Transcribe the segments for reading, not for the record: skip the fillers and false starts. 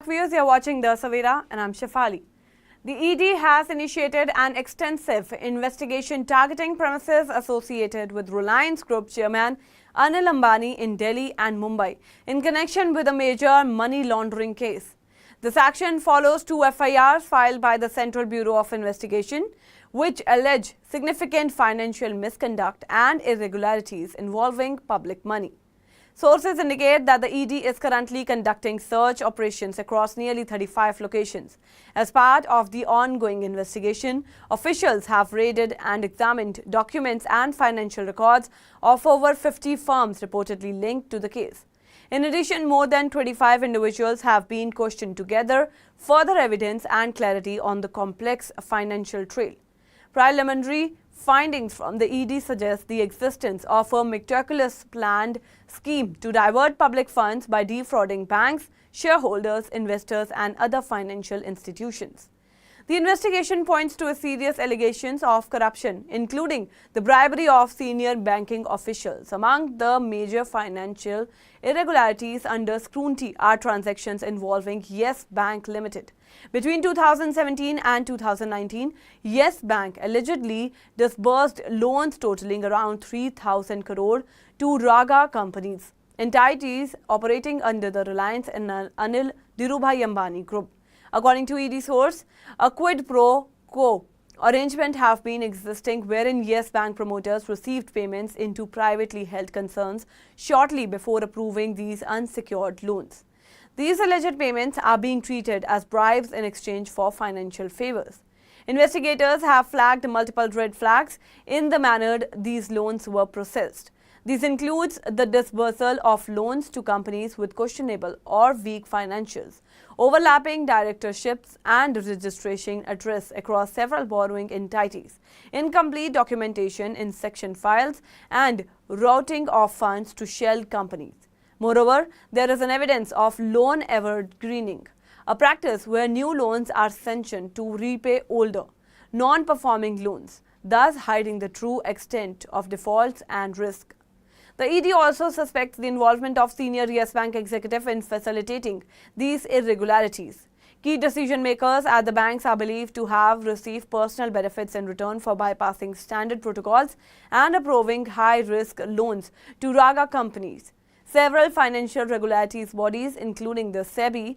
Viewers, you're watching The Savera and I'm Shefali. The ED has initiated an extensive investigation targeting premises associated with Reliance Group chairman Anil Ambani in Delhi and Mumbai in connection with a major money laundering case. This action follows two FIRs filed by the Central Bureau of Investigation, which allege significant financial misconduct and irregularities involving public money. Sources indicate that the ED is currently conducting search operations across nearly 35 locations. As part of the ongoing investigation, officials have raided and examined documents and financial records of over 50 firms reportedly linked to the case. In addition, more than 25 individuals have been questioned to gather further evidence and clarity on the complex financial trail. Preliminary findings from the ED suggest the existence of a meticulous planned scheme to divert public funds by defrauding banks, shareholders, investors and other financial institutions. The investigation points to a serious allegations of corruption, including the bribery of senior banking officials. Among the major financial irregularities under scrutiny are transactions involving Yes Bank Limited. Between 2017 and 2019, Yes Bank allegedly disbursed loans totaling around 3,000 crore to Raga companies, entities operating under the Reliance and Anil Ambani Group. According to ED source, a quid pro quo arrangement have been existing wherein Yes Bank promoters received payments into privately held concerns shortly before approving these unsecured loans. These alleged payments are being treated as bribes in exchange for financial favors. Investigators have flagged multiple red flags in the manner these loans were processed. This includes the disbursal of loans to companies with questionable or weak financials, overlapping directorships and registration address across several borrowing entities, incomplete documentation in section files, and routing of funds to shell companies. Moreover, there is an evidence of loan evergreening, a practice where new loans are sanctioned to repay older, non-performing loans, thus hiding the true extent of defaults and risk. The ED also suspects the involvement of senior Yes Bank executive in facilitating these irregularities. Key decision makers at the banks are believed to have received personal benefits in return for bypassing standard protocols and approving high-risk loans to Raga companies. Several financial regulatory bodies, including the SEBI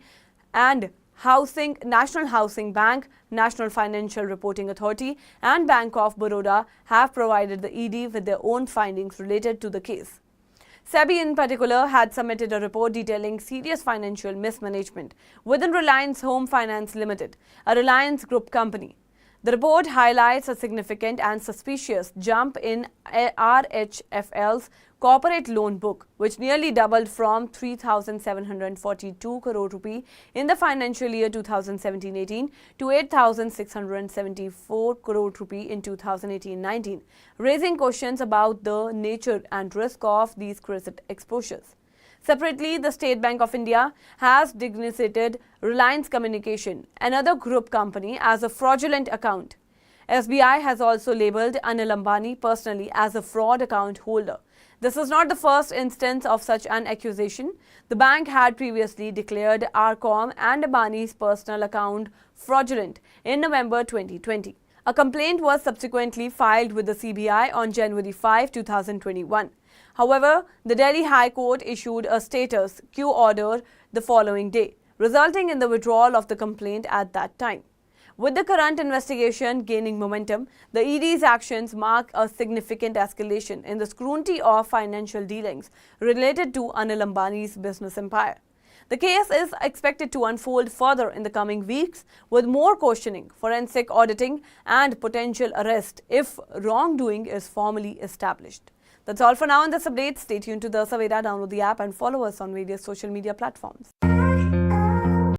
and National Housing Bank, National Financial Reporting Authority and Bank of Baroda have provided the ED with their own findings related to the case. SEBI in particular had submitted a report detailing serious financial mismanagement within Reliance Home Finance Limited, a Reliance Group company. The report highlights a significant and suspicious jump in RHFL's corporate loan book, which nearly doubled from 3,742 crore rupee in the financial year 2017-18 to 8,674 crore rupee in 2018-19, raising questions about the nature and risk of these credit exposures. Separately, the State Bank of India has designated Reliance Communication, another group company, as a fraudulent account. SBI has also labelled Anil Ambani personally as a fraud account holder. This is not the first instance of such an accusation. The bank had previously declared RCom and Ambani's personal account fraudulent in November 2020. A complaint was subsequently filed with the SEBI on January 5, 2021. However, the Delhi High Court issued a status quo order the following day, resulting in the withdrawal of the complaint at that time. With the current investigation gaining momentum, the ED's actions mark a significant escalation in the scrutiny of financial dealings related to Anil Ambani's business empire. The case is expected to unfold further in the coming weeks with more questioning, forensic auditing and potential arrest if wrongdoing is formally established. That's all for now in this update. Stay tuned to The Savera, download the app and follow us on various social media platforms.